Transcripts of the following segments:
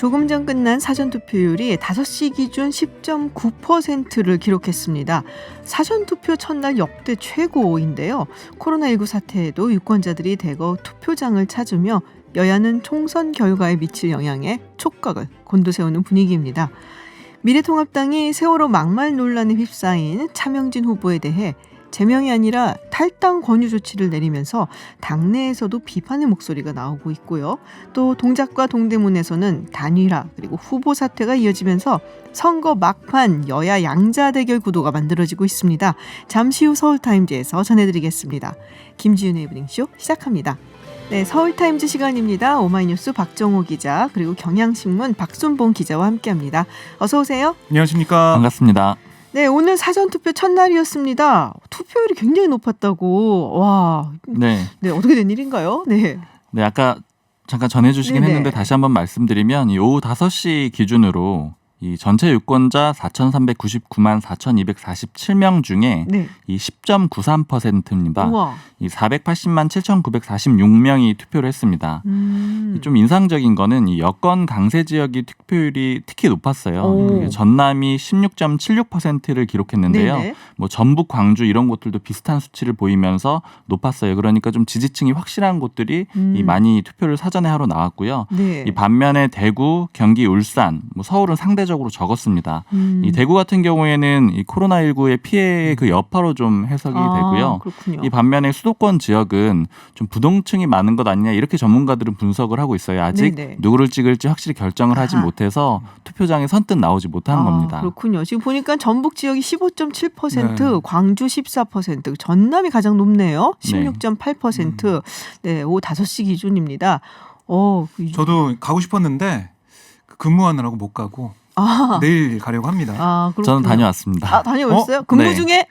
조금 전 끝난 사전투표율이 5시 기준 10.9%를 기록했습니다. 사전투표 첫날 역대 최고인데요. 코로나19 사태에도 유권자들이 대거 투표장을 찾으며 여야는 총선 결과에 미칠 영향에 촉각을 곤두세우는 분위기입니다. 미래통합당이 세월호 막말 논란에 휩싸인 차명진 후보에 대해 제명이 아니라 탈당 권유 조치를 내리면서 당내에서도 비판의 목소리가 나오고 있고요. 또 동작과 동대문에서는 단일화 그리고 후보 사퇴가 이어지면서 선거 막판 여야 양자 대결 구도가 만들어지고 있습니다. 잠시 후 서울타임즈에서 전해드리겠습니다. 김지윤의 이브닝쇼 시작합니다. 네, 서울타임즈 시간입니다. 오마이뉴스 박정호 기자 그리고 경향신문 박순봉 기자와 함께합니다. 어서 오세요. 안녕하십니까. 반갑습니다. 네, 오늘 사전투표 첫날이었습니다. 투표율이 굉장히 높았다고. 와, 네, 어떻게 된 일인가요? 네, 아까 잠깐 전해주시긴 네네. 했는데 다시 한번 말씀드리면 이 오후 5시 기준으로 이 전체 유권자 4,399만 4,247명 중에 네. 이 10.93%입니다. 우와. 이 480만 7,946명이 투표를 했습니다. 좀 인상적인 거는 이 여권 강세 지역이 투표율이 특히 높았어요. 오. 전남이 16.76%를 기록했는데요. 네네. 뭐 전북, 광주 이런 곳들도 비슷한 수치를 보이면서 높았어요. 그러니까 좀 지지층이 확실한 곳들이 이 많이 투표를 사전에 하러 나왔고요. 네. 이 반면에 대구, 경기, 울산, 뭐 서울은 상대적으로 적었습니다. 이 대구 같은 경우에는 이 코로나19의 피해의 그 여파로 좀 해석이 되고요. 그렇군요. 이 반면에 수도권 지역은 좀 부동층이 많은 것 아니냐 이렇게 전문가들은 분석을 하고 있어요. 아직 네네. 누구를 찍을지 확실히 결정을 하지 아하. 못해서 투표장에 선뜻 나오지 못한 겁니다. 그렇군요. 지금 보니까 전북 지역이 15.7%, 네. 광주 14%, 전남이 가장 높네요. 16.8%. 네, 오후 5시 기준입니다. 저도 가고 싶었는데 근무하느라고 못 가고 내일 가려고 합니다. 그렇군요. 저는 다녀왔습니다. 다녀오셨어요? 근무 네. 중에?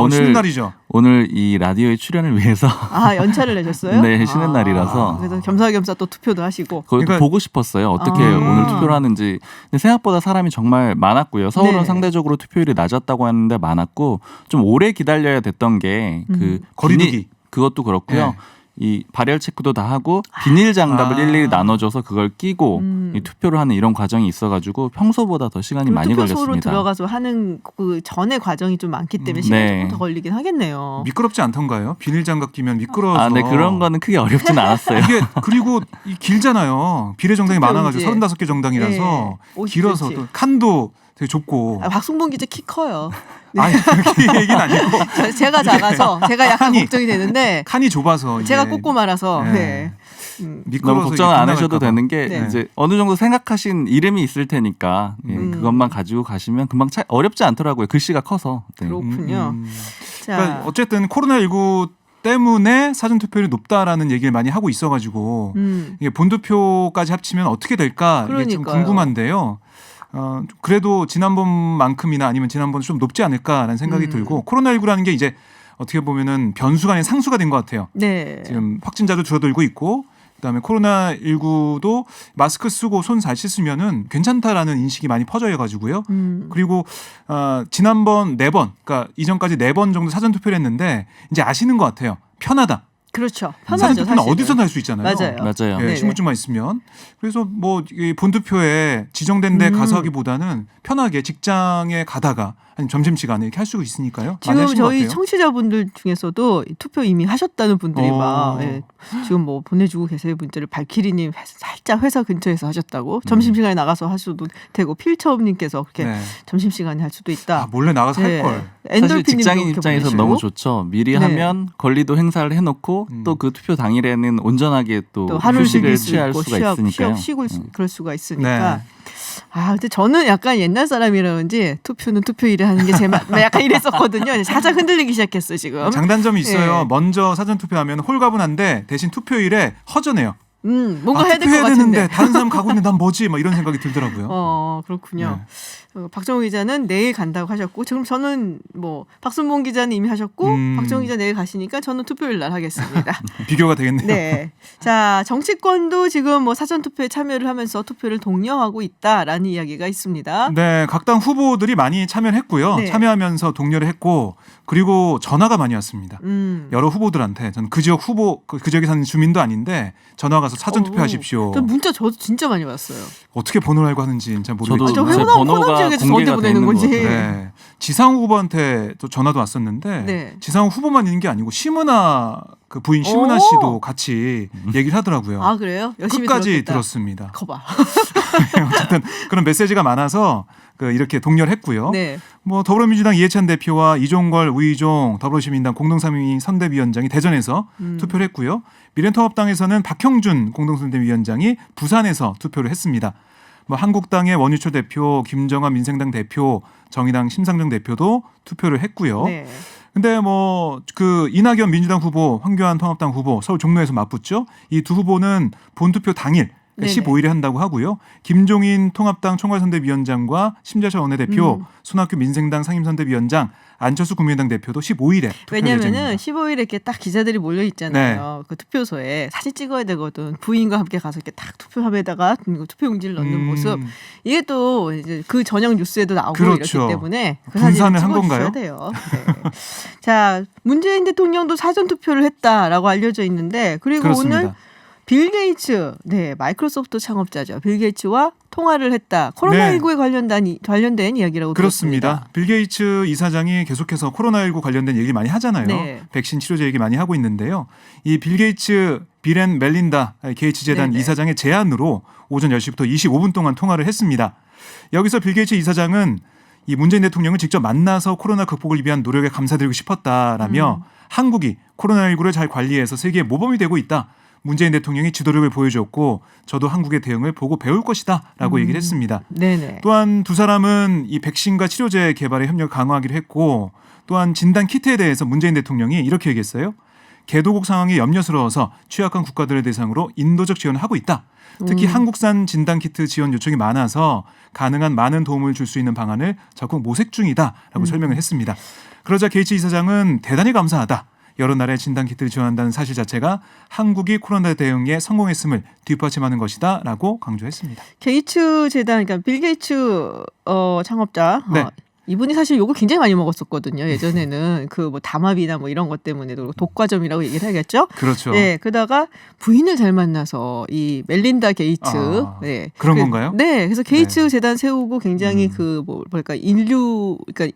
쉬는 날이죠. 오늘 이 라디오에 출연을 위해서 연차를 내셨어요? 네, 쉬는 날이라서 그래서 겸사겸사 또 투표도 하시고. 거기도 그러니까- 보고 싶었어요. 어떻게 오늘 투표를 하는지. 근데 생각보다 사람이 정말 많았고요. 서울은 네. 상대적으로 투표율이 낮았다고 하는데 많았고 좀 오래 기다려야 됐던 게 그 거리두기. 그것도 그렇고요. 네. 이 발열 체크도 다 하고 비닐 장갑을 일일이 나눠줘서 그걸 끼고 이 투표를 하는 이런 과정이 있어가지고 평소보다 더 시간이 많이 투표소로 걸렸습니다. 들어가서 하는 그 전의 과정이 좀 많기 때문에 시간이 네. 조금 더 걸리긴 하겠네요. 미끄럽지 않던가요? 비닐 장갑 끼면 미끄러워서. 네, 그런 거는 크게 어렵진 않았어요. 이게 그리고 길잖아요. 비례정당이 투표용지. 많아가지고 35개 정당이라서 네. 50cm. 길어서 또 칸도 되게 좁고. 박순봉 기자 키 커요. 아니 그렇게 얘기는 아니고 제가 작아서 제가 약간 칸이- 걱정이 되는데 칸이 좁아서 제가 이게 꼬꼬마라서 네. 네. 미끄러워서 너무 걱정 안 이게 하셔도 빗나갈까 봐. 되는 게 네. 이제 어느 정도 생각하신 이름이 있을 테니까 그것만 가지고 가시면 금방 어렵지 않더라고요. 글씨가 커서. 네. 그렇군요. 자, 그러니까 어쨌든 코로나19 때문에 사전투표율이 높다라는 얘기를 많이 하고 있어가지고 이게 본투표까지 합치면 어떻게 될까 이게 좀 그러니까요. 궁금한데요. 그래도 지난번만큼이나 아니면 지난번 좀 높지 않을까라는 생각이 들고 코로나19라는 게 이제 어떻게 보면은 변수가 아닌 상수가 된 것 같아요. 네. 지금 확진자도 줄어들고 있고 그다음에 코로나19도 마스크 쓰고 손 잘 씻으면은 괜찮다라는 인식이 많이 퍼져가지고요. 그리고 지난번 4번, 그러니까 이전까지 4번 정도 사전 투표를 했는데 이제 아시는 것 같아요. 편하다. 그렇죠. 사전 편하죠. 투표는 사실은. 어디서나 할 수 있잖아요. 맞아요. 맞아요. 예, 신분증만 있으면. 그래서 뭐 이 본투표에 지정된 데 가서 하기보다는 편하게 직장에 가다가 아니면 점심시간에 이렇게 할 수 있으니까요. 많이 지금 하신 것 저희 같아요. 청취자분들 중에서도 투표 이미 하셨다는 분들이 막 지금 뭐 보내주고 계세요. 분들을 발키리님 살짝 회사 근처에서 하셨다고 점심시간에 나가서 하셔도 되고 필처음님께서 그렇게 네. 점심시간에 할 수도 있다. 몰래 나가서 네. 할 걸. 사실 엔돌핀님도 직장인 그렇게 입장에서 보내시고. 너무 좋죠. 미리 네. 하면 권리도 행사를 해놓고 또 그 투표 당일에는 온전하게 또 하루를 휴식을 즐길 수 취할 있고 수가 있으니까요. 쉬고 그럴 수가 있으니까. 네. 근데 저는 약간 옛날 사람이라는지 투표는 투표일에 하는 게 제 약간 이랬었거든요. 살짝 흔들리기 시작했어요 지금. 장단점이 있어요. 네. 먼저 사전 투표하면 홀가분한데 대신 투표일에 허전해요. 뭔가 해야 될 것 투표해야 되는데 같은데. 다른 사람 가고 있는데 난 뭐지? 막 이런 생각이 들더라고요. 그렇군요. 박정우 기자는 내일 간다고 하셨고 지금 저는 뭐 박순봉 기자는 이미 하셨고 박정우 기자 내일 가시니까 저는 투표일 날 하겠습니다. 비교가 되겠네요. 네. 자, 정치권도 지금 뭐 사전 투표에 참여를 하면서 투표를 독려하고 있다라는 이야기가 있습니다. 네, 각 당 후보들이 많이 참여를 했고요. 네. 참여하면서 독려를 했고 그리고 전화가 많이 왔습니다. 여러 후보들한테 저는 그 지역 후보 그 지역에 사는 주민도 아닌데 전화 가서 사전 투표하십시오. 문자 저도 진짜 많이 왔어요. 어떻게 번호를 알고 하는지는 잘 저도 모르겠지만 제 호남 번호가 지역에서 저한테 공개가 보내는 되는 거지. 것 같아요. 네. 지상우 후보한테 또 전화도 왔었는데 네. 지상우 후보만 있는 게 아니고 심은하 그 부인 심은하 오. 씨도 같이 얘기를 하더라고요. 아 그래요? 열심히 끝까지 들었겠다. 들었습니다. 거봐. 어쨌든 그런 메시지가 많아서 이렇게 독려를 했고요. 네. 뭐 더불어민주당 이해찬 대표와 이종걸, 우이종 더불어시민당 공동상임위 선대위원장이 대전에서 투표를 했고요. 미래통합당에서는 박형준 공동선대위원장이 부산에서 투표를 했습니다. 뭐 한국당의 원유철 대표, 김정환 민생당 대표, 정의당 심상정 대표도 투표를 했고요. 네. 근데 뭐 그 이낙연 민주당 후보, 황교안 통합당 후보 서울 종로에서 맞붙죠. 이 두 후보는 본투표 당일 네네. 15일에 한다고 하고요. 김종인 통합당 총괄선대위원장과 심재철 원내대표, 손학규 민생당 상임선대위원장, 안철수 국민의당 대표도 15일에 투표 왜냐면은 예정입니다. 15일에 이렇게 딱 기자들이 몰려 있잖아요. 그 투표소에 사진 찍어야 되거든. 부인과 함께 가서 이렇게 딱 투표함에다가 투표용지를 넣는 모습. 이게 또 이제 그 저녁 뉴스에도 나오고 그렇죠. 이렇기 때문에 그 분산을 사진을 한 찍어주셔야 건가요? 돼요. 네. 자, 문재인 대통령도 사전 투표를 했다라고 알려져 있는데 그리고 그렇습니다. 오늘 빌 게이츠, 네, 마이크로소프트 창업자죠. 빌 게이츠와 통화를 했다. 코로나19에 관련된 이야기라고 그렇습니다. 들었습니다. 빌 게이츠 이사장이 계속해서 코로나19 관련된 얘기 많이 하잖아요. 네. 백신 치료제 얘기 많이 하고 있는데요. 이 빌 게이츠 빌 앤 멜린다 게이츠 재단 네네. 이사장의 제안으로 오전 10시부터 25분 동안 통화를 했습니다. 여기서 빌 게이츠 이사장은 이 문재인 대통령을 직접 만나서 코로나 극복을 위한 노력에 감사드리고 싶었다라며 한국이 코로나19를 잘 관리해서 세계의 모범이 되고 있다. 문재인 대통령이 지도력을 보여줬고 저도 한국의 대응을 보고 배울 것이다라고 얘기를 했습니다. 네네. 또한 두 사람은 이 백신과 치료제 개발에 협력을 강화하기로 했고 또한 진단 키트에 대해서 문재인 대통령이 이렇게 얘기했어요. 개도국 상황이 염려스러워서 취약한 국가들을 대상으로 인도적 지원을 하고 있다. 특히 한국산 진단 키트 지원 요청이 많아서 가능한 많은 도움을 줄 수 있는 방안을 적극 모색 중이다라고 설명을 했습니다. 그러자 게이츠 이사장은 대단히 감사하다. 여러 나라의 진단키트를 지원한다는 사실 자체가 한국이 코로나 대응에 성공했음을 뒷받침하는 것이다라고 강조했습니다. 게이츠 재단, 그러니까 빌 게이츠 창업자. 네. 이분이 사실 욕을 굉장히 많이 먹었었거든요. 예전에는 그 뭐 담합이나 뭐 이런 것 때문에도 독과점이라고 얘기를 하겠죠. 그렇죠. 네, 그러다가 부인을 잘 만나서 이 멜린다 게이츠. 네. 그런 건가요? 네, 그래서 게이츠 네. 재단 세우고 굉장히 그러니까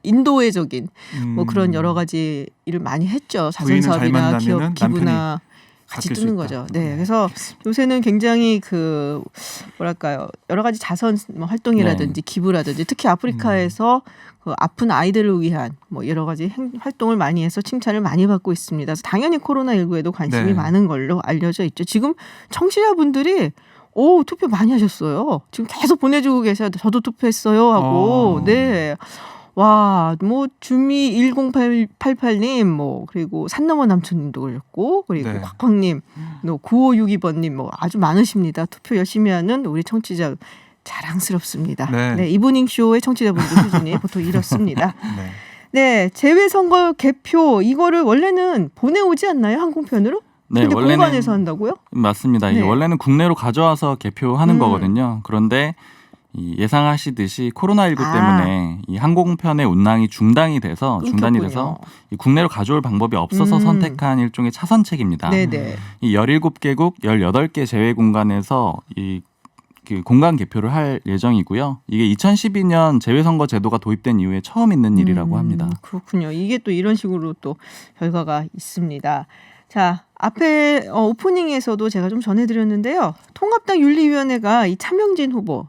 인도애적인 뭐 그런 여러 가지 일을 많이 했죠. 자선 부인을 잘 사업이나 만나면은 기업 기부나 같이 바뀔 수 뜨는 있다. 거죠. 네, 그래서 요새는 굉장히 뭐랄까요, 여러 가지 자선 활동이라든지 기부라든지 특히 아프리카에서 그 아픈 아이들을 위한 뭐 여러 가지 활동을 많이 해서 칭찬을 많이 받고 있습니다. 그래서 당연히 코로나19에도 관심이 네. 많은 걸로 알려져 있죠. 지금 청취자분들이 투표 많이 하셨어요. 지금 계속 보내주고 계셔요. 저도 투표했어요 하고. 네. 와, 뭐 주미 1088님, 뭐 그리고 산넘어 남촌님도 그러셨고, 그리고 네. 곽광님, 또 9562번님, 뭐 아주 많으십니다. 투표 열심히 하는 우리 청취자 자랑스럽습니다. 네. 네, 이브닝 쇼의 청취자분들 수준이 보통 이렇습니다. 네. 네, 재외선거 개표 이거를 원래는 보내오지 않나요, 항공편으로? 네, 근데 원래는 공관에서 한다고요? 맞습니다. 이게 네. 원래는 국내로 가져와서 개표하는 거거든요. 그런데 예상하시듯이 코로나19 때문에 이 항공편의 운항이 중단이 돼서 이 국내로 가져올 방법이 없어서 선택한 일종의 차선책입니다. 네네. 이 17개국 18개 제외 공간에서 그 공간 개표를 할 예정이고요. 이게 2012년 재외선거 제도가 도입된 이후에 처음 있는 일이라고 합니다. 그렇군요. 이게 또 이런 식으로 또 결과가 있습니다. 자, 앞에 오프닝에서도 제가 좀 전해드렸는데요. 통합당 윤리위원회가 이 차명진 후보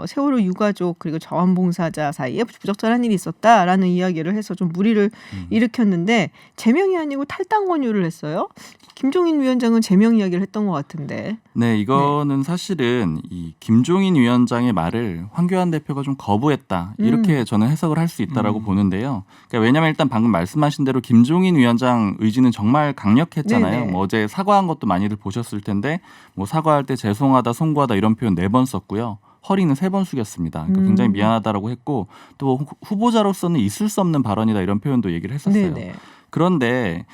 세월호 유가족 그리고 자원봉사자 사이에 부적절한 일이 있었다라는 이야기를 해서 좀 물의를 일으켰는데 제명이 아니고 탈당 권유를 했어요. 김종인 위원장은 제명 이야기를 했던 것 같은데. 네, 이거는 사실은 이 김종인 위원장의 말을 황교안 대표가 좀 거부했다. 이렇게 저는 해석을 할 수 있다라고 보는데요. 그러니까 왜냐하면 일단 방금 말씀하신 대로 김종인 위원장 의지는 정말 강력했잖아요. 뭐 어제 사과한 것도 많이들 보셨을 텐데 뭐 사과할 때 죄송하다, 송구하다 이런 표현 4번 썼고요. 허리는 3번 숙였습니다. 그러니까 굉장히 미안하다라고 했고 또 후보자로서는 있을 수 없는 발언이다 이런 표현도 얘기를 했었어요. 네네. 그런데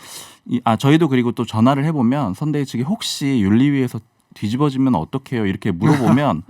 저희도 그리고 또 전화를 해보면 선대위 측이 혹시 윤리위에서 뒤집어지면 어떡해요? 이렇게 물어보면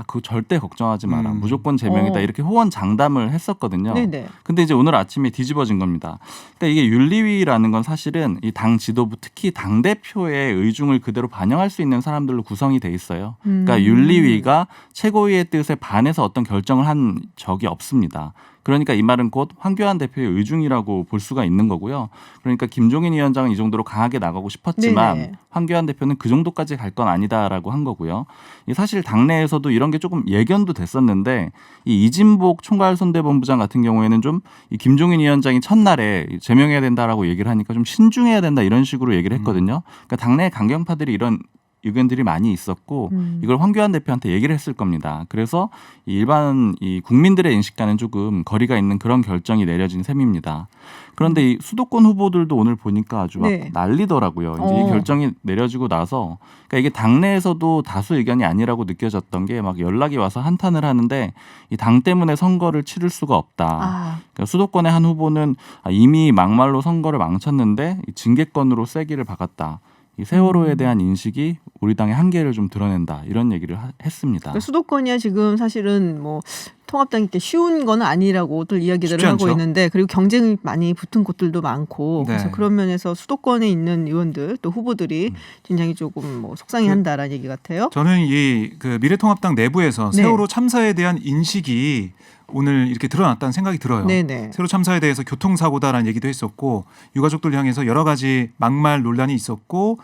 그거 절대 걱정하지 마라. 무조건 제명이다. 이렇게 호언장담을 했었거든요. 네네. 근데 이제 오늘 아침에 뒤집어진 겁니다. 그러니까 이게 윤리위라는 건 사실은 이 당 지도부 특히 당 대표의 의중을 그대로 반영할 수 있는 사람들로 구성이 돼 있어요. 그러니까 윤리위가 최고위의 뜻에 반해서 어떤 결정을 한 적이 없습니다. 그러니까 이 말은 곧 황교안 대표의 의중이라고 볼 수가 있는 거고요. 그러니까 김종인 위원장은 이 정도로 강하게 나가고 싶었지만 네네. 황교안 대표는 그 정도까지 갈 건 아니다라고 한 거고요. 사실 당내에서도 이런 게 조금 예견도 됐었는데 이 이진복 총괄선대본부장 같은 경우에는 좀 이 김종인 위원장이 첫날에 제명해야 된다라고 얘기를 하니까 좀 신중해야 된다 이런 식으로 얘기를 했거든요. 그러니까 당내 강경파들이 이런 의견들이 많이 있었고 이걸 황교안 대표한테 얘기를 했을 겁니다. 그래서 일반 국민들의 인식과는 조금 거리가 있는 그런 결정이 내려진 셈입니다. 그런데 이 수도권 후보들도 오늘 보니까 아주 막 네. 난리더라고요. 이제 이 결정이 내려지고 나서 그러니까 이게 당내에서도 다수 의견이 아니라고 느껴졌던 게 막 연락이 와서 한탄을 하는데 이 당 때문에 선거를 치를 수가 없다. 그러니까 수도권의 한 후보는 이미 막말로 선거를 망쳤는데 징계권으로 쐐기를 박았다. 이 세월호에 대한 인식이 우리 당의 한계를 좀 드러낸다 이런 얘기를 했습니다. 그러니까 수도권이야 지금 사실은 뭐 통합당이 이렇게 쉬운 건 아니라고들 이야기들을 하고 있는데 그리고 경쟁이 많이 붙은 곳들도 많고 네. 그래서 그런 면에서 수도권에 있는 의원들 또 후보들이 굉장히 조금 뭐 속상해한다라는 얘기 같아요. 저는 이 미래통합당 내부에서 네. 세월호 참사에 대한 인식이 오늘 이렇게 드러났다는 생각이 들어요. 네네. 세월호 참사에 대해서 교통사고다라는 얘기도 했었고 유가족들 향해서 여러 가지 막말 논란이 있었고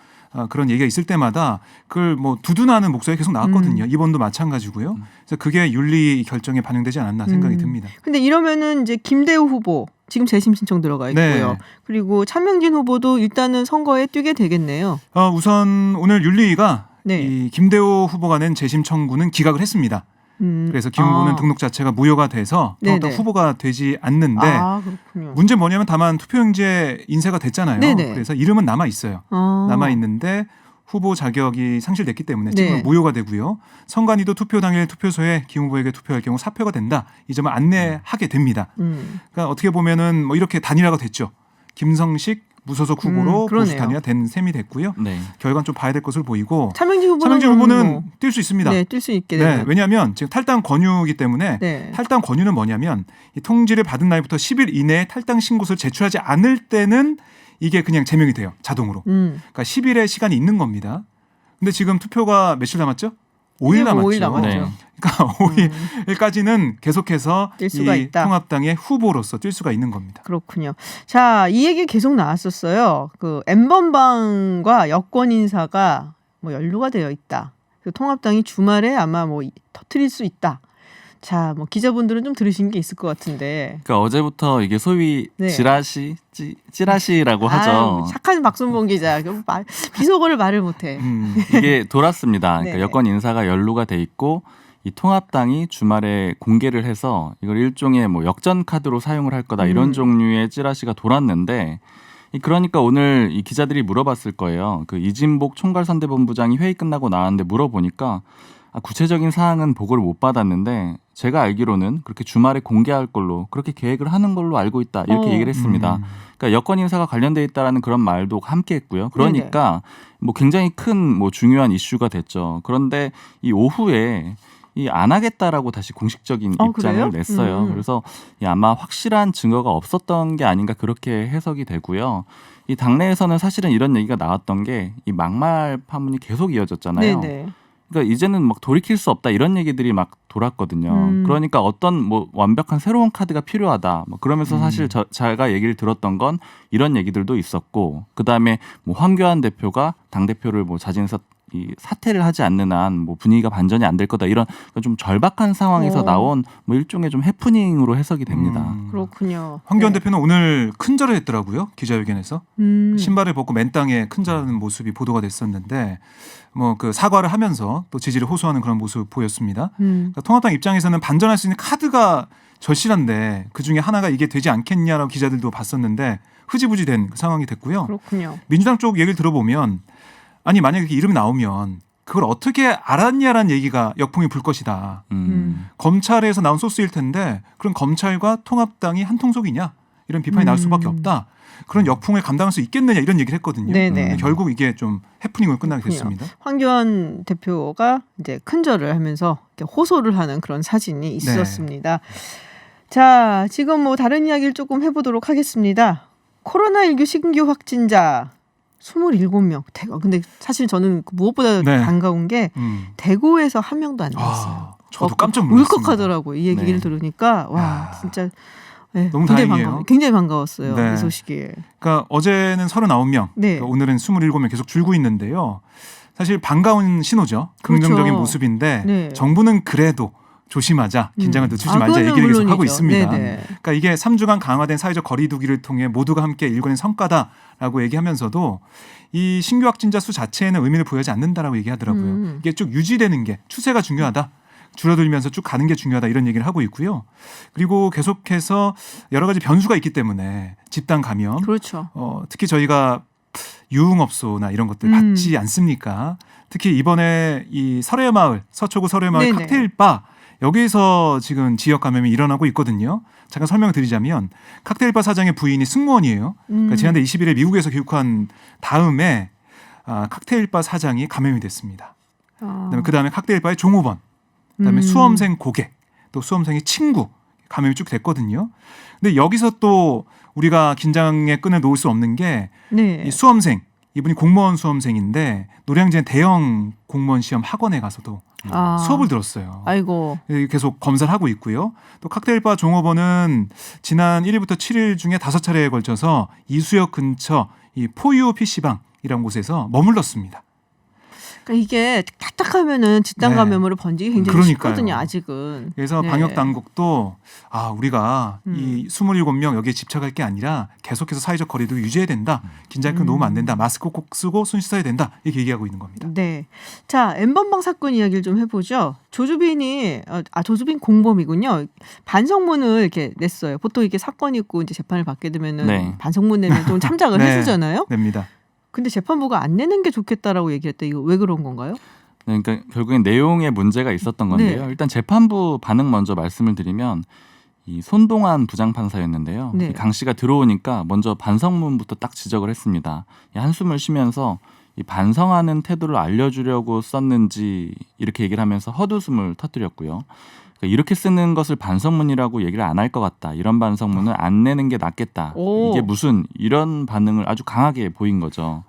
그런 얘기가 있을 때마다 그걸 뭐 두둔하는 목소리가 계속 나왔거든요. 이번도 마찬가지고요. 그래서 그게 윤리 결정에 반영되지 않았나 생각이 듭니다. 근데 이러면은 이제 김대우 후보 지금 재심 신청 들어가 있고요. 네. 그리고 차명진 후보도 일단은 선거에 뛰게 되겠네요. 우선 오늘 윤리위가 네. 이 김대호 후보가 낸 재심 청구는 기각을 했습니다. 그래서 김 후보는 등록 자체가 무효가 돼서 통합당 후보가 되지 않는데 그렇군요. 문제는 뭐냐면 다만 투표용지에 인쇄가 됐잖아요. 네네. 그래서 이름은 남아 있어요. 남아 있는데 후보 자격이 상실됐기 때문에 지금 네. 무효가 되고요. 선관위도 투표 당일 투표소에 김 후보에게 투표할 경우 사표가 된다. 이 점을 안내하게 됩니다. 그러니까 어떻게 보면은 뭐 이렇게 단일화가 됐죠. 김성식 무소속 후보로 보수 단일화 된 셈이 됐고요. 네. 결과는 좀 봐야 될 것을 보이고 차명진 후보는 뛸 수 있습니다. 네, 뛸 수 있게 네, 왜냐하면 지금 탈당 권유이기 때문에 네. 탈당 권유는 뭐냐면 이 통지를 받은 날부터 10일 이내에 탈당 신고서를 제출하지 않을 때는 이게 그냥 제명이 돼요. 자동으로. 그러니까 10일의 시간이 있는 겁니다. 근데 지금 투표가 며칠 남았죠? 5일 남았죠. 5일 남았죠. 네. 그러니까 5일까지는 계속해서 뛸 수가 이 있다. 통합당의 후보로서 뛸 수가 있는 겁니다. 그렇군요. 자, 이 얘기 계속 나왔었어요. 그 N번방과 여권 인사가 뭐 연루가 되어 있다. 그 통합당이 주말에 아마 뭐 터뜨릴 수 있다. 자, 뭐 기자분들은 좀 들으신 게 있을 것 같은데. 그러니까 어제부터 이게 소위 네. 찌라시라고 하죠. 착한 박순봉 기자. 비속어를 말을 못해. 이게 돌았습니다. 그러니까 네. 여권 인사가 연루가 돼 있고 이 통합당이 주말에 공개를 해서 이걸 일종의 뭐 역전 카드로 사용을 할 거다 이런 종류의 찌라시가 돌았는데 그러니까 오늘 이 기자들이 물어봤을 거예요. 그 이진복 총괄선대본부장이 회의 끝나고 나왔는데 물어보니까 구체적인 사항은 보고를 못 받았는데 제가 알기로는 그렇게 주말에 공개할 걸로 그렇게 계획을 하는 걸로 알고 있다 이렇게 얘기를 했습니다. 그러니까 여권 인사가 관련돼 있다라는 그런 말도 함께 했고요. 그러니까 뭐 굉장히 큰 뭐 중요한 이슈가 됐죠. 그런데 이 오후에 안 하겠다라고 다시 공식적인 입장을 그래요? 냈어요. 그래서 아마 확실한 증거가 없었던 게 아닌가 그렇게 해석이 되고요. 이 당내에서는 사실은 이런 얘기가 나왔던 게 이 막말 파문이 계속 이어졌잖아요. 네네. 그러니까 이제는 막 돌이킬 수 없다 이런 얘기들이 막 돌았거든요. 그러니까 어떤 뭐 완벽한 새로운 카드가 필요하다. 뭐 그러면서 사실 제가 얘기를 들었던 건 이런 얘기들도 있었고, 그 다음에 뭐 황교안 대표가 당 대표를 뭐 자진해서 이 사퇴를 하지 않는 한 뭐 분위기가 반전이 안 될 거다 이런 좀 절박한 상황에서 나온 뭐 일종의 좀 해프닝으로 해석이 됩니다. 그렇군요. 황교안 대표는 오늘 큰절을 했더라고요. 기자회견에서 신발을 벗고 맨 땅에 큰절하는 모습이 보도가 됐었는데 뭐 그 사과를 하면서 또 지지를 호소하는 그런 모습 보였습니다. 그러니까 통합당 입장에서는 반전할 수 있는 카드가 절실한데 그 중에 하나가 이게 되지 않겠냐라고 기자들도 봤었는데 흐지부지 된 상황이 됐고요. 그렇군요. 민주당 쪽 얘기를 들어보면 아니 만약에 이렇게 이름이 나오면 그걸 어떻게 알았냐라는 얘기가 역풍이 불 것이다. 검찰에서 나온 소스일 텐데 그런 검찰과 통합당이 한 통속이냐 이런 비판이 나올 수밖에 없다. 그런 역풍을 감당할 수 있겠느냐 이런 얘기를 했거든요. 네네. 결국 이게 좀 해프닝으로 끝나게 그렇군요. 됐습니다. 황교안 대표가 이제 큰절을 하면서 이렇게 호소를 하는 그런 사진이 있었습니다. 자, 지금 뭐 다른 이야기를 조금 해보도록 하겠습니다. 코로나19 신규 확진자 27명. 근데 사실 저는 무엇보다 네. 반가운 게 대구에서 한 명도 안 나왔어요. 아, 저도 깜짝 놀랐습니다. 울컥하더라고요. 이 얘기를 네. 들으니까 와 야. 진짜 네, 너무 굉장히 다행이에요. 굉장히 반가웠어요. 네. 이 소식이. 그러니까 어제는 39명, 네. 그러니까 오늘은 27명 계속 줄고 있는데요. 사실 반가운 신호죠. 그렇죠. 긍정적인 모습인데 네. 정부는 그래도 조심하자, 긴장을 늦추지 말자 그거는 얘기를 계속 하고 물론이죠. 있습니다. 네네. 그러니까 이게 3주간 강화된 사회적 거리 두기를 통해 모두가 함께 일궈낸 성과다라고 얘기하면서도 이 신규 확진자 수 자체에는 의미를 부여하지 않는다라고 얘기하더라고요. 이게 쭉 유지되는 게 추세가 중요하다. 줄어들면서 쭉 가는 게 중요하다 이런 얘기를 하고 있고요. 그리고 계속해서 여러 가지 변수가 있기 때문에 집단 감염, 그렇죠. 특히 저희가 유흥업소나 이런 것들 받지 않습니까? 특히 이번에 이 설해마을, 서초구 설해마을 네네. 칵테일바 여기서 지금 지역 감염이 일어나고 있거든요. 잠깐 설명을 드리자면 칵테일바 사장의 부인이 승무원이에요. 그러니까 지난달 20일에 미국에서 귀국한 다음에 칵테일바 사장이 감염이 됐습니다. 그다음에 칵테일바의 종업원, 그다음에 수험생 고객, 또 수험생의 친구 감염이 쭉 됐거든요. 근데 여기서 또 우리가 긴장의 끈을 놓을 수 없는 게 네. 이 수험생, 이분이 공무원 수험생인데 노량진 대형 공무원 시험 학원에 가서도 수업을 들었어요. 아이고. 계속 검사를 하고 있고요. 또 칵테일바 종업원은 지난 1일부터 7일 중에 5차례에 걸쳐서 이수역 근처 이 포유 PC방이라는 곳에서 머물렀습니다. 그러니까 이게 딱딱하면은 집단 네. 감염으로 번지기 굉장히 그러니까요. 쉽거든요. 아직은. 그래서 네. 방역 당국도 우리가 이 27명 여기에 집착할 게 아니라 계속해서 사회적 거리도 유지해야 된다. 긴장감 놓으면 안 된다. 마스크 꼭 쓰고 손 씻어야 된다. 이렇게 얘기하고 있는 겁니다. 네. 자, N번방 사건 이야기를 좀 해보죠. 조주빈이 조주빈 공범이군요. 반성문을 이렇게 냈어요. 보통 이렇게 사건 있고 이제 재판을 받게 되면은 네. 반성문 내면 좀 참작을 네. 해주잖아요. 냅니다. 근데 재판부가 안 내는 게 좋겠다라고 얘기했대. 이거 왜 그런 건가요? 네, 그러니까 결국엔 내용에 문제가 있었던 건데요. 네. 일단 재판부 반응 먼저 말씀을 드리면 이 손동환 부장판사였는데요. 네. 이 강 씨가 들어오니까 먼저 반성문부터 딱 지적을 했습니다. 이 한숨을 쉬면서 이 반성하는 태도를 알려주려고 썼는지 이렇게 얘기를 하면서 헛웃음을 터뜨렸고요. 그러니까 이렇게 쓰는 것을 반성문이라고 얘기를 안 할 것 같다. 이런 반성문을 안 내는 게 낫겠다. 오. 이게 무슨 이런 반응을 아주 강하게 보인 거죠.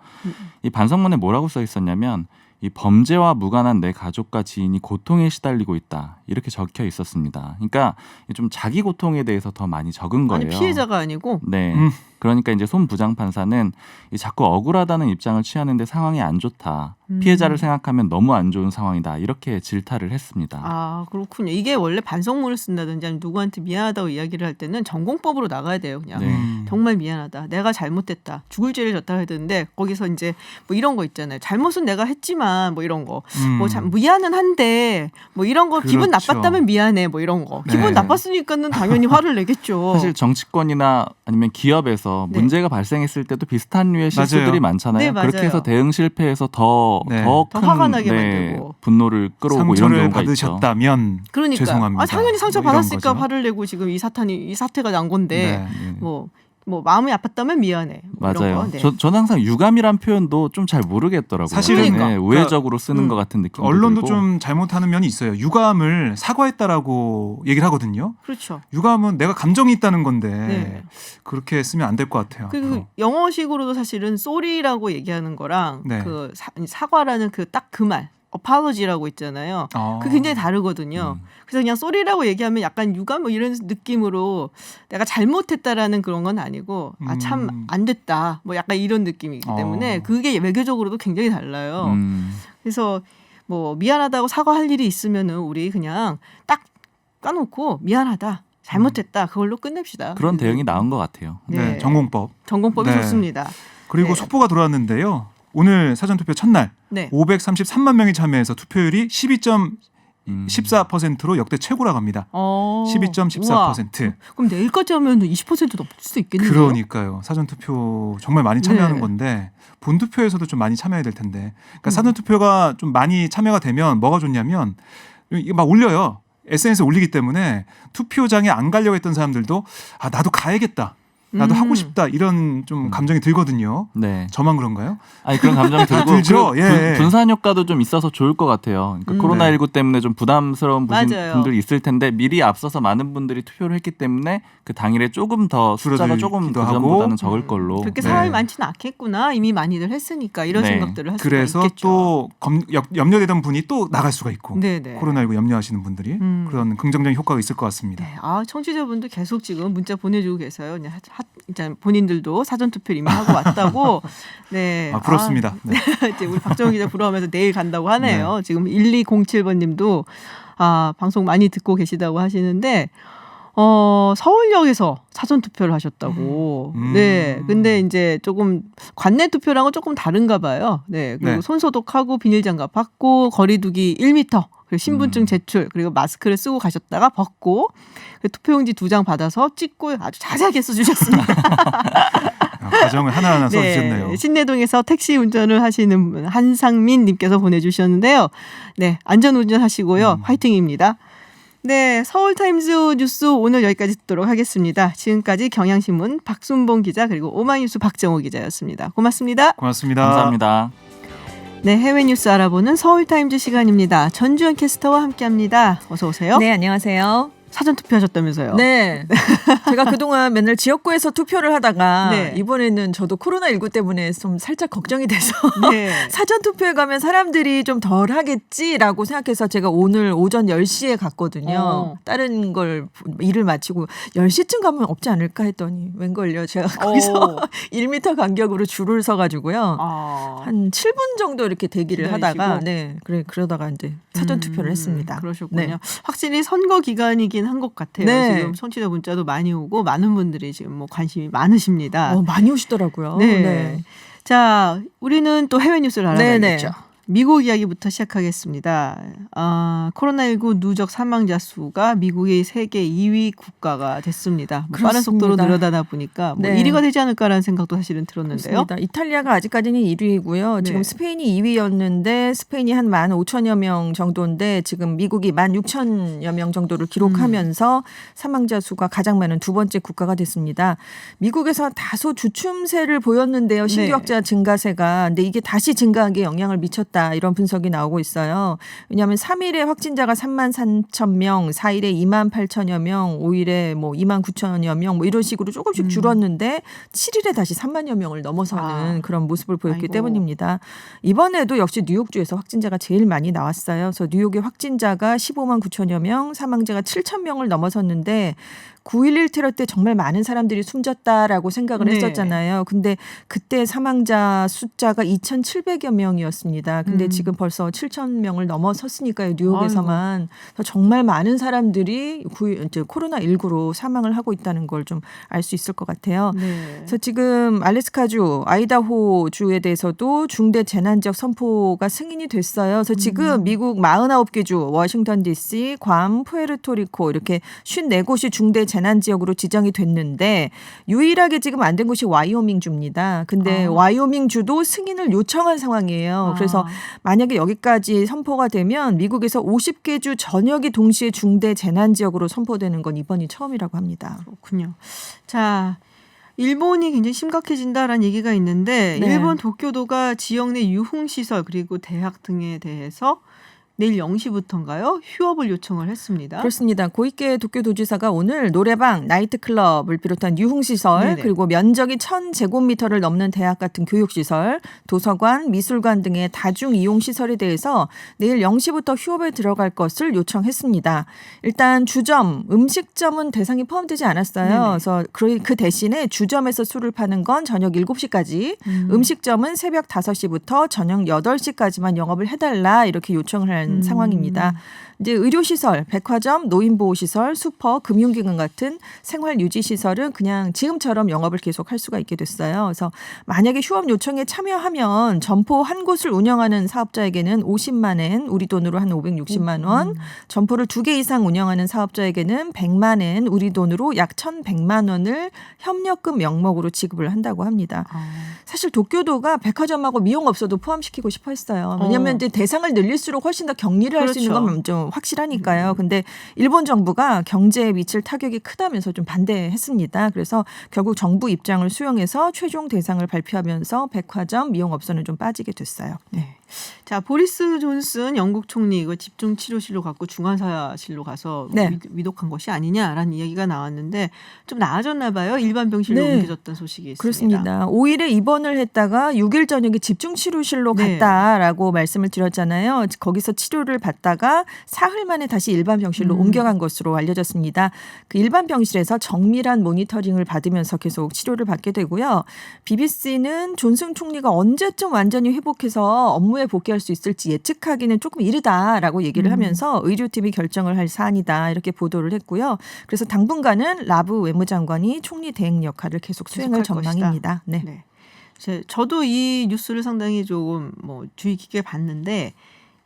이 반성문에 뭐라고 써 있었냐면 이 범죄와 무관한 내 가족과 지인이 고통에 시달리고 있다. 이렇게 적혀 있었습니다. 그러니까 좀 자기 고통에 대해서 더 많이 적은 거예요. 아니 피해자가 아니고. 네. 그러니까 이제 손 부장판사는 이 자꾸 억울하다는 입장을 취하는데 상황이 안 좋다. 피해자를 생각하면 너무 안 좋은 상황이다. 이렇게 질타를 했습니다. 아, 그렇군요. 이게 원래 반성문을 쓴다든지 아니면 누구한테 미안하다고 이야기를 할 때는 전공법으로 나가야 돼요. 그냥 네. 정말 미안하다. 내가 잘못됐다. 죽을 죄를 졌다 해야 되는데 거기서 이제 뭐 이런 거 있잖아요. 잘못은 내가 했지만 뭐 이런 거. 뭐 미안은 한데 뭐 이런 거 기분 그렇죠. 나빴다면 미안해. 뭐 이런 거. 네. 기분 나빴으니까는 당연히 화를 내겠죠. 사실 정치권이나 아니면 기업에서 네. 문제가 발생했을 때도 비슷한 류의 실수들이 맞아요. 많잖아요. 네, 맞아요. 그렇게 해서 대응 실패해서 더 네. 더 큰 화가 나게 만들고. 분노를 끌어오고 이런 상처를 경우가 있죠. 받으셨다면 그러니까 죄송합니다. 당연히 상처 뭐 이런 받았으니까 거죠. 화를 내고 지금 이 사태가 난 건데 네. 뭐 마음이 아팠다면 미안해. 뭐 이런 맞아요. 거. 네. 저는 항상 유감이란 표현도 좀 잘 모르겠더라고요. 사실은 그러니까. 우회적으로 쓰는 것 같은 느낌. 언론도 좀 잘못하는 면이 있어요. 유감을 사과했다라고 얘기를 하거든요. 그렇죠. 유감은 내가 감정이 있다는 건데 네. 그렇게 쓰면 안 될 것 같아요. 그리고 앞으로. 영어식으로도 사실은 sorry라고 얘기하는 거랑 네. 그 사과라는 그 딱 그 말 apology라고 있잖아요. 그 굉장히 다르거든요. 그래서 그냥 sorry라고 얘기하면 약간 유감 뭐 이런 느낌으로 내가 잘못했다라는 그런 건 아니고 참 안 됐다 뭐 약간 이런 느낌이기 때문에 그게 외교적으로도 굉장히 달라요. 그래서 뭐 미안하다고 사과할 일이 있으면은 우리 그냥 딱 까놓고 미안하다. 잘못했다. 그걸로 끝냅시다. 그런 대응이 나은 것 같아요. 네, 전공법. 전공법이 네. 좋습니다. 그리고 네. 속보가 들어왔는데요. 오늘 사전투표 첫날 네. 533만 명이 참여해서 투표율이 12.14%로 역대 최고라고 합니다. 12.14%. 그럼 내일까지 하면 20% 넘을 수도 있겠네요. 그러니까요. 사전투표 정말 많이 참여하는 네. 건데 본투표에서도 좀 많이 참여해야 될 텐데. 그러니까 사전투표가 좀 많이 참여가 되면 뭐가 좋냐면 이게 막 올려요. SNS에 올리기 때문에 투표장에 안 가려고 했던 사람들도 아 나도 가야겠다. 나도 하고 싶다. 이런 좀 감정이 들거든요. 네. 저만 그런가요? 아니 그런 감정이 들고 들죠? 그 예. 분산 효과도 좀 있어서 좋을 것 같아요. 그러니까 코로나19 때문에 좀 부담스러운 맞아요. 분들이 있을 텐데 미리 앞서서 많은 분들이 투표를 했기 때문에 그 당일에 조금 더 숫자가 조금 줄어들기도 그전보다는 하고. 적을 걸로. 그렇게 네. 사람이 많지는 않겠구나. 이미 많이들 했으니까 이런 네. 생각들을 할 수가 그래서 있겠죠. 또 염려되던 분이 또 나갈 수가 있고 네네. 코로나19 염려하시는 분들이 그런 긍정적인 효과가 있을 것 같습니다. 네. 아, 청취자분도 계속 지금 문자 보내주고 계세요. 그냥 이제 본인들도 사전투표 이미 하고 왔다고. 네. 아, 부럽습니다. 네. 이제 우리 박정우 기자 부러워하면서 내일 간다고 하네요. 지금 1207번님도 방송 많이 듣고 계시다고 하시는데 서울역에서 사전투표를 하셨다고. 네. 근데 이제 조금 관내 투표랑은 조금 다른가 봐요. 네. 그리고 네. 손소독하고 비닐장갑 받고 거리두기 1m. 그리고 신분증 제출 그리고 마스크를 쓰고 가셨다가 벗고 투표용지 2장 받아서 찍고 아주 자세하게 써주셨습니다. 과정을 하나하나 써주셨네요. 신내동에서 택시 운전을 하시는 분 한상민 님께서 보내주셨는데요. 네, 안전운전 하시고요. 화이팅입니다. 네, 서울타임즈 뉴스 오늘 여기까지 듣도록 하겠습니다. 지금까지 경향신문 박순봉 기자 그리고 오마이뉴스 박정호 기자였습니다. 고맙습니다. 고맙습니다. 감사합니다. 네, 해외 뉴스 알아보는 서울타임즈 시간입니다. 전주현 캐스터와 함께합니다. 어서 오세요. 네, 안녕하세요. 사전 투표하셨다면서요? 네. 제가 그동안 맨날 지역구에서 투표를 하다가 네. 이번에는 저도 코로나19 때문에 좀 살짝 걱정이 돼서 네. 사전 투표에 가면 사람들이 좀 덜 하겠지라고 생각해서 제가 오늘 오전 10시에 갔거든요. 다른 걸 일을 마치고 10시쯤 가면 없지 않을까 했더니 웬걸요. 제가 거기서 1m 간격으로 줄을 서 가지고요. 한 7분 정도 이렇게 대기를 기다리시고? 하다가 그러다가 이제 사전 투표를 했습니다. 그러셨군요. 네. 확실히 선거 기간이긴 한 것 같아요. 네. 지금 청취자 문자도 많이 오고 많은 분들이 지금 뭐 관심이 많으십니다. 많이 오시더라고요. 네. 자, 우리는 또 해외 뉴스를 알아봐야겠죠. 네네. 미국 이야기부터 시작하겠습니다. 코로나19 누적 사망자 수가 미국의 세계 2위 국가가 됐습니다. 뭐 빠른 속도로 늘어나다 보니까 뭐 1위가 되지 않을까라는 생각도 사실은 들었는데요. 그렇습니다. 이탈리아가 아직까지는 1위이고요. 네. 지금 스페인이 2위였는데 스페인이 한 15,000여 명 정도인데 지금 미국이 16,000여 명 정도를 기록하면서 사망자 수가 가장 많은 두 번째 국가가 됐습니다. 미국에서 다소 주춤세를 보였는데요. 신규 확진자 증가세가. 근데 이게 다시 증가한 게 영향을 미쳤다. 이런 분석이 나오고 있어요. 왜냐하면 3일에 확진자가 33,000명, 4일에 28,000여 명, 5일에 뭐 29,000여 명 뭐 이런 식으로 조금씩 줄었는데 7일에 다시 3만여 명을 넘어서는 그런 모습을 보였기 때문입니다. 이번에도 역시 뉴욕주에서 확진자가 제일 많이 나왔어요. 그래서 뉴욕의 확진자가 15만 9천여 명, 사망자가 7,000명을 넘어섰는데 9.11 테러 때 정말 많은 사람들이 숨졌다라고 생각을 했었잖아요. 근데 그때 사망자 숫자가 2,700여 명이었습니다. 근데 지금 벌써 7,000명을 넘어섰으니까요. 뉴욕에서만. 정말 많은 사람들이 이제 코로나19로 사망을 하고 있다는 걸 좀 알 수 있을 것 같아요. 네. 그래서 지금 알래스카주, 아이다호주에 대해서도 중대 재난 지역 선포가 승인이 됐어요. 그래서 지금 미국 49개 주, 워싱턴 DC, 괌, 푸에르토리코 이렇게 54곳이 중대 재난 지역으로 지정이 됐는데 유일하게 지금 안 된 곳이 와이오밍 주입니다. 근데 와이오밍 주도 승인을 요청한 상황이에요. 그래서 만약에 여기까지 선포가 되면 미국에서 50개 주 전역이 동시에 중대 재난 지역으로 선포되는 건 이번이 처음이라고 합니다. 그렇군요. 자, 일본이 굉장히 심각해진다라는 얘기가 있는데 네. 일본 도쿄도가 지역 내 유흥시설 그리고 대학 등에 대해서 내일 0시부터인가요? 휴업을 요청을 했습니다. 그렇습니다. 고이케 도쿄도지사가 오늘 노래방, 나이트클럽을 비롯한 유흥시설 네네. 그리고 면적이 1,000제곱미터를 넘는 대학 같은 교육시설, 도서관, 미술관 등의 다중이용시설에 대해서 내일 0시부터 휴업에 들어갈 것을 요청했습니다. 일단 주점, 음식점은 대상이 포함되지 않았어요. 네네. 그래서 그 대신에 주점에서 술을 파는 건 저녁 7시까지, 음식점은 새벽 5시부터 저녁 8시까지만 영업을 해달라 이렇게 요청을 한 상황입니다. 이제 의료시설, 백화점, 노인보호시설, 슈퍼, 금융기관 같은 생활유지시설은 그냥 지금처럼 영업을 계속할 수가 있게 됐어요. 그래서 만약에 휴업 요청에 참여하면 점포 한 곳을 운영하는 사업자에게는 50만 엔, 우리 돈으로 한 560만 원, 점포를 2개 이상 운영하는 사업자에게는 100만 엔, 우리 돈으로 약 1,100만 원을 협력금 명목으로 지급을 한다고 합니다. 사실 도쿄도가 백화점하고 미용업소도 포함시키고 싶어 했어요. 왜냐하면 이제 대상을 늘릴수록 훨씬 더 격리를 할 수 있는 건 좀 확실하니까요. 근데 일본 정부가 경제에 미칠 타격이 크다면서 좀 반대했습니다. 그래서 결국 정부 입장을 수용해서 최종 대상을 발표하면서 백화점, 미용업소는 좀 빠지게 됐어요. 네. 자, 보리스 존슨 영국 총리 이거 집중 치료실로 갖고 중환자실로 가서 네. 위독한 것이 아니냐라는 이야기가 나왔는데 좀 나아졌나 봐요. 일반 병실로 네. 옮겨졌다는 소식이 있습니다. 그렇습니다. 5일에 입원을 했다가 6일 저녁에 집중 치료실로 네. 갔다라고 말씀을 드렸잖아요. 거기서 치료를 받다가 사흘 만에 다시 일반 병실로 옮겨간 것으로 알려졌습니다. 그 일반 병실에서 정밀한 모니터링을 받으면서 계속 치료를 받게 되고요. BBC는 존슨 총리가 언제쯤 완전히 회복해서 업무에 복귀할 수 있을지 예측하기는 조금 이르다라고 얘기를 하면서 의료팀이 결정을 할 사안이다 이렇게 보도를 했고요. 그래서 당분간은 라브 외무장관이 총리 대행 역할을 계속 수행할 전망입니다. 네. 네. 저도 이 뉴스를 상당히 조금 주의 깊게 봤는데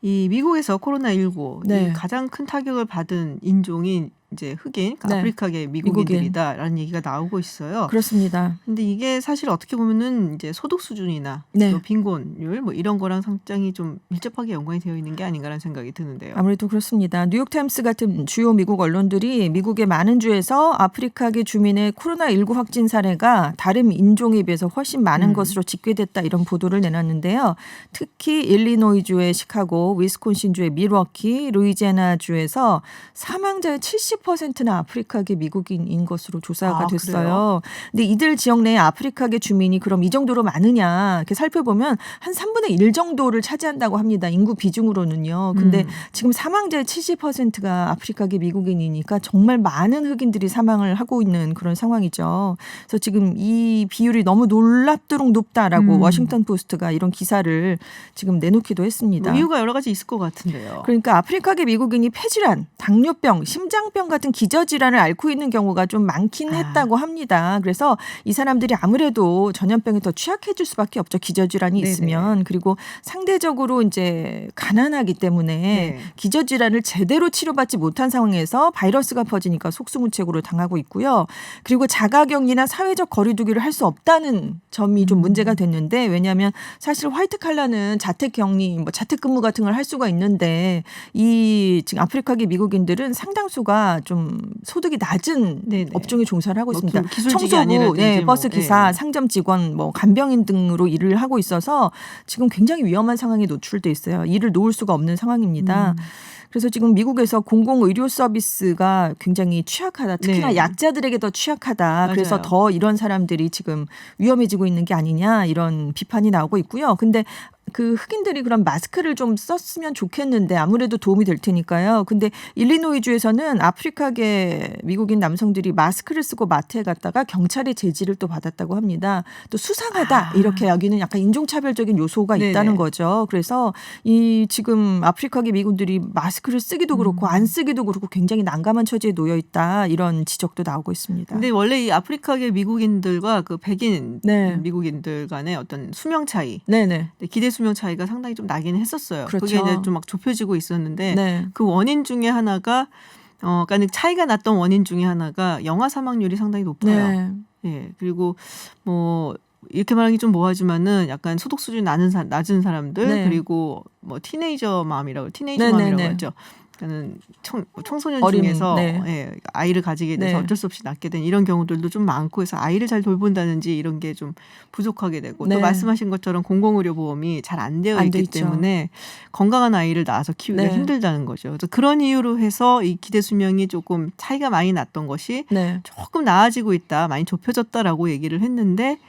이 미국에서 코로나19 네. 이 가장 큰 타격을 받은 인종이 이제 흑인, 그러니까 네. 아프리카계 미국인들이다라는 얘기가 나오고 있어요. 그렇습니다. 근데 이게 사실 어떻게 보면은 이제 소득 수준이나 네. 또 빈곤율 이런 거랑 상당히 좀 밀접하게 연관이 되어 있는 게 아닌가라는 생각이 드는데요. 아무래도 그렇습니다. 뉴욕타임스 같은 주요 미국 언론들이 미국의 많은 주에서 아프리카계 주민의 코로나19 확진 사례가 다른 인종에 비해서 훨씬 많은 것으로 집계됐다 이런 보도를 내놨는데요. 특히 일리노이주의 시카고, 위스콘신주의 밀워키, 루이지애나주에서 사망자의 70%나 아프리카계 미국인인 것으로 조사가 됐어요. 그래요? 근데 이들 지역 내에 아프리카계 주민이 그럼 이 정도로 많으냐 이렇게 살펴보면 한 3분의 1 정도를 차지한다고 합니다. 인구 비중으로는요. 근데 지금 사망자의 70%가 아프리카계 미국인이니까 정말 많은 흑인들이 사망을 하고 있는 그런 상황이죠. 그래서 지금 이 비율이 너무 놀랍도록 높다라고 워싱턴 포스트가 이런 기사를 지금 내놓기도 했습니다. 이유가 여러 가지 있을 것 같은데요. 그러니까 아프리카계 미국인이 폐질환, 당뇨병, 심장병 같은 기저질환을 앓고 있는 경우가 좀 많긴 했다고 합니다. 그래서 이 사람들이 아무래도 전염병에 더 취약해질 수밖에 없죠. 기저질환이 네네. 있으면. 그리고 상대적으로 이제 가난하기 때문에 네. 기저질환을 제대로 치료받지 못한 상황에서 바이러스가 퍼지니까 속수무책으로 당하고 있고요. 그리고 자가격리나 사회적 거리두기를 할 수 없다는 점이 좀 문제가 됐는데 왜냐하면 사실 화이트 칼라는 자택격리, 자택근무 같은 걸 할 수가 있는데 이 지금 아프리카계 미국인들은 상당수가 좀 소득이 낮은 네네. 업종에 종사를 하고 있습니다. 기술직이 청소부, 아니라든지 버스 기사, 상점 직원, 간병인 등으로 일을 하고 있어서 지금 굉장히 위험한 상황에 노출돼 있어요. 일을 놓을 수가 없는 상황입니다. 그래서 지금 미국에서 공공의료 서비스가 굉장히 취약하다. 특히나 네. 약자들에게 더 취약하다. 그래서 맞아요. 더 이런 사람들이 지금 위험해지고 있는 게 아니냐 이런 비판이 나오고 있고요. 근데 그 흑인들이 그런 마스크를 좀 썼으면 좋겠는데 아무래도 도움이 될 테니까요. 근데 일리노이주에서는 아프리카계 미국인 남성들이 마스크를 쓰고 마트에 갔다가 경찰의 제지를 또 받았다고 합니다. 또 수상하다 이렇게 여기는 약간 인종차별적인 요소가 네네. 있다는 거죠. 그래서 이 지금 아프리카계 미군들이 마스크를 쓰기도 그렇고 안 쓰기도 그렇고 굉장히 난감한 처지에 놓여 있다 이런 지적도 나오고 있습니다. 근데 원래 이 아프리카계 미국인들과 그 백인 네. 미국인들 간의 어떤 수명 차이, 네네. 기대 수명 차이가 상당히 좀 나긴 했었어요. 그렇죠. 그게 이제 좀 막 좁혀지고 있었는데 네. 그 원인 중에 하나가 그러니까 차이가 났던 원인 중에 하나가 영아 사망률이 상당히 높아요. 네. 예. 그리고 이렇게 말하기 좀 뭐하지만은 약간 소득 수준이 낮은 사람들 네. 그리고 티네이저 맘이라고 네네네. 하죠. 그러니까는 청소년 어린, 중에서 네. 아이를 가지게 돼서 네. 어쩔 수 없이 낳게 된 이런 경우들도 좀 많고 해서 아이를 잘 돌본다든지 이런 게 좀 부족하게 되고 네. 또 말씀하신 것처럼 공공의료보험이 잘 안 되어 안 돼 있기 있죠. 때문에 건강한 아이를 낳아서 키우기가 네. 힘들다는 거죠. 그래서 그런 이유로 해서 이 기대 수명이 조금 차이가 많이 났던 것이 네. 조금 나아지고 있다, 많이 좁혀졌다라고 얘기를 했는데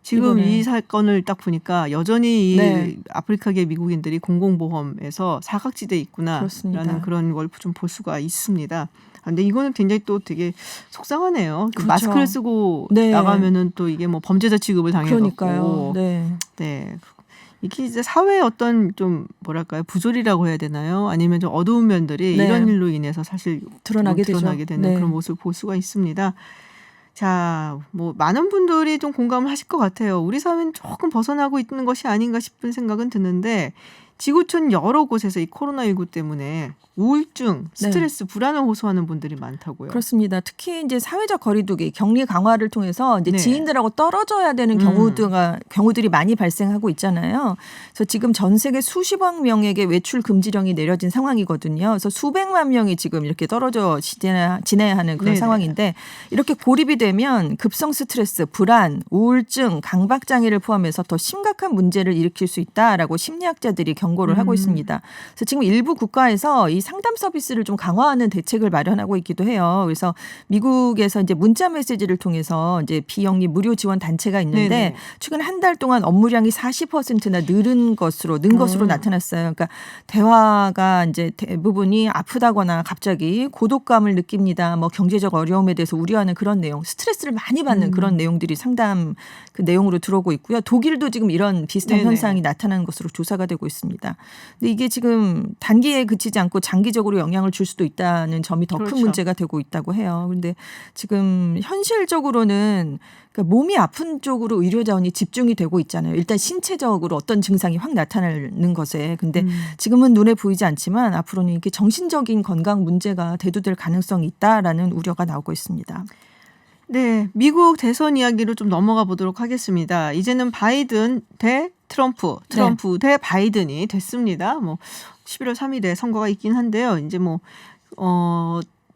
지금 이번에. 이 사건을 딱 보니까 여전히 이 네. 아프리카계 미국인들이 공공보험에서 사각지대에 있구나라는 그렇습니다. 그런 걸 좀 볼 수가 있습니다. 근데 이거는 굉장히 또 되게 속상하네요. 그렇죠. 마스크를 쓰고 네. 나가면은 또 이게 범죄자 취급을 당해갖고. 그러니까요. 네. 네. 이게 이제 사회의 어떤 좀 뭐랄까요 부조리라고 해야 되나요? 아니면 좀 어두운 면들이 네. 이런 일로 인해서 사실 드러나게 되는 네. 그런 모습을 볼 수가 있습니다. 자, 뭐 많은 분들이 좀 공감을 하실 것 같아요. 우리 사회는 조금 벗어나고 있는 것이 아닌가 싶은 생각은 드는데 지구촌 여러 곳에서 이 코로나19 때문에 우울증, 스트레스, 불안을 호소하는 분들이 많다고요. 그렇습니다. 특히 이제 사회적 거리두기, 격리 강화를 통해서 이제 네. 지인들하고 떨어져야 되는 경우들이 많이 발생하고 있잖아요. 그래서 지금 전 세계 수십억 명에게 외출 금지령이 내려진 상황이거든요. 그래서 수백만 명이 지금 이렇게 떨어져 지내야 하는 그런 네네. 상황인데 이렇게 고립이 되면 급성 스트레스, 불안, 우울증, 강박 장애를 포함해서 더 심각한 문제를 일으킬 수 있다라고 심리학자들이 경고를 하고 있습니다. 그래서 지금 일부 국가에서 이 상담 서비스를 좀 강화하는 대책을 마련하고 있기도 해요. 그래서 미국에서 이제 문자 메시지를 통해서 이제 비영리 무료 지원 단체가 있는데 네네. 최근 한 달 동안 업무량이 40%나 는 것으로 나타났어요. 그러니까 대화가 이제 대부분이 아프다거나 갑자기 고독감을 느낍니다. 뭐 경제적 어려움에 대해서 우려하는 그런 내용, 스트레스를 많이 받는 그런 내용들이 상담 그 내용으로 들어오고 있고요. 독일도 지금 이런 비슷한 네네. 현상이 나타나는 것으로 조사가 되고 있습니다. 근데 이게 지금 단기에 그치지 않고 장기적으로 영향을 줄 수도 있다는 점이 더 큰 그렇죠. 문제가 되고 있다고 해요. 그런데 지금 현실적으로는 그러니까 몸이 아픈 쪽으로 의료 자원이 집중이 되고 있잖아요. 일단 신체적으로 어떤 증상이 확 나타나는 것에. 근데 지금은 눈에 보이지 않지만 앞으로는 이게 정신적인 건강 문제가 대두될 가능성이 있다라는 우려가 나오고 있습니다. 네, 미국 대선 이야기로 좀 넘어가 보도록 하겠습니다. 이제는 바이든 대 트럼프 대 바이든이 됐습니다. 뭐 11월 3일에 선거가 있긴 한데요. 이제 뭐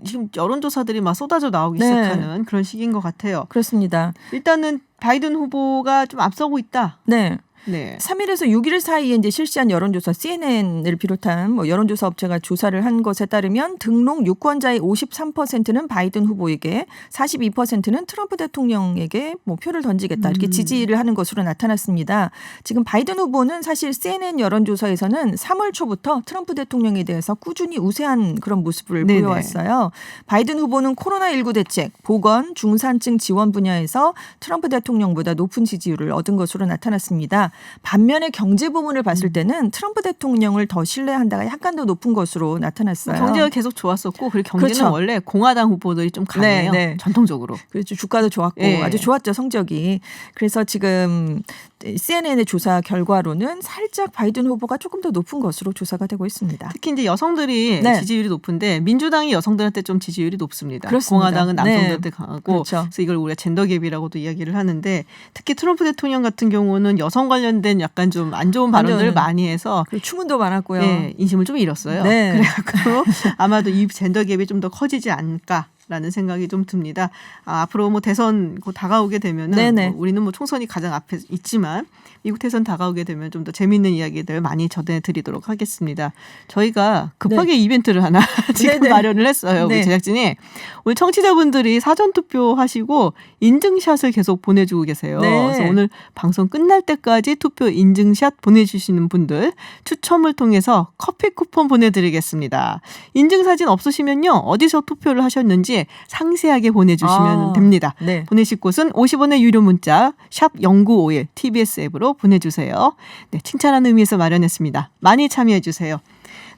지금 여론조사들이 막 쏟아져 나오기 네. 시작하는 그런 시기인 것 같아요. 그렇습니다. 일단은 바이든 후보가 좀 앞서고 있다. 네. 네. 3일에서 6일 사이에 이제 실시한 여론조사 CNN을 비롯한 뭐 여론조사 업체가 조사를 한 것에 따르면 등록 유권자의 53%는 바이든 후보에게 42%는 트럼프 대통령에게 뭐 표를 던지겠다 이렇게 지지를 하는 것으로 나타났습니다. 지금 바이든 후보는 사실 CNN 여론조사에서는 3월 초부터 트럼프 대통령에 대해서 꾸준히 우세한 그런 모습을 네네. 보여왔어요. 바이든 후보는 코로나19 대책, 보건, 중산층 지원 분야에서 트럼프 대통령보다 높은 지지율을 얻은 것으로 나타났습니다. 반면에 경제 부분을 봤을 때는 트럼프 대통령을 더 신뢰한다가 약간 더 높은 것으로 나타났어요. 경제가 계속 좋았었고 그리고 경제는 그렇죠. 원래 공화당 후보들이 좀 강해요. 네, 네. 전통적으로. 그렇죠. 주가도 좋았고 예. 아주 좋았죠 성적이. 그래서 지금 CNN의 조사 결과로는 살짝 바이든 후보가 조금 더 높은 것으로 조사가 되고 있습니다. 특히 이제 여성들이 네. 지지율이 높은데 민주당이 여성들한테 좀 지지율이 높습니다. 그렇습니다. 공화당은 남성들한테 네. 강하고 그렇죠. 그래서 이걸 우리가 젠더 갭이라고도 이야기를 하는데 특히 트럼프 대통령 같은 경우는 여성 관련된 약간 좀 안 좋은 발언들을 많이 해서 그리고 추문도 많았고요. 네, 인심을 좀 잃었어요. 네. 그래갖고 아마도 이 젠더 갭이 좀 더 커지지 않을까라는 생각이 좀 듭니다. 앞으로 뭐 대선 곧 다가오게 되면은 뭐 우리는 뭐 총선이 가장 앞에 있지만 미국 대선 다가오게 되면 좀 더 재미있는 이야기들 많이 전해드리도록 하겠습니다. 저희가 급하게 이벤트를 하나 지금 마련을 했어요. 우리 제작진이. 우리 청취자분들이 사전투표 하시고 인증샷을 계속 보내주고 계세요. 그래서 오늘 방송 끝날 때까지 투표 인증샷 보내주시는 분들 추첨을 통해서 커피 쿠폰 보내드리겠습니다. 인증사진 없으시면요. 어디서 투표를 하셨는지 상세하게 보내주시면 됩니다. 네. 보내실 곳은 50원의 유료 문자 샵 0951 TBS 앱으로 보내주세요. 네, 칭찬하는 의미에서 마련했습니다. 많이 참여해 주세요.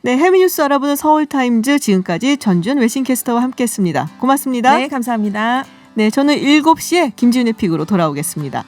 네, 해외 뉴스 알아보는 서울타임즈 지금까지 전준 웨싱캐스터와 함께했습니다. 고맙습니다. 네, 감사합니다. 네, 저는 7시에 김지윤의 픽으로 돌아오겠습니다.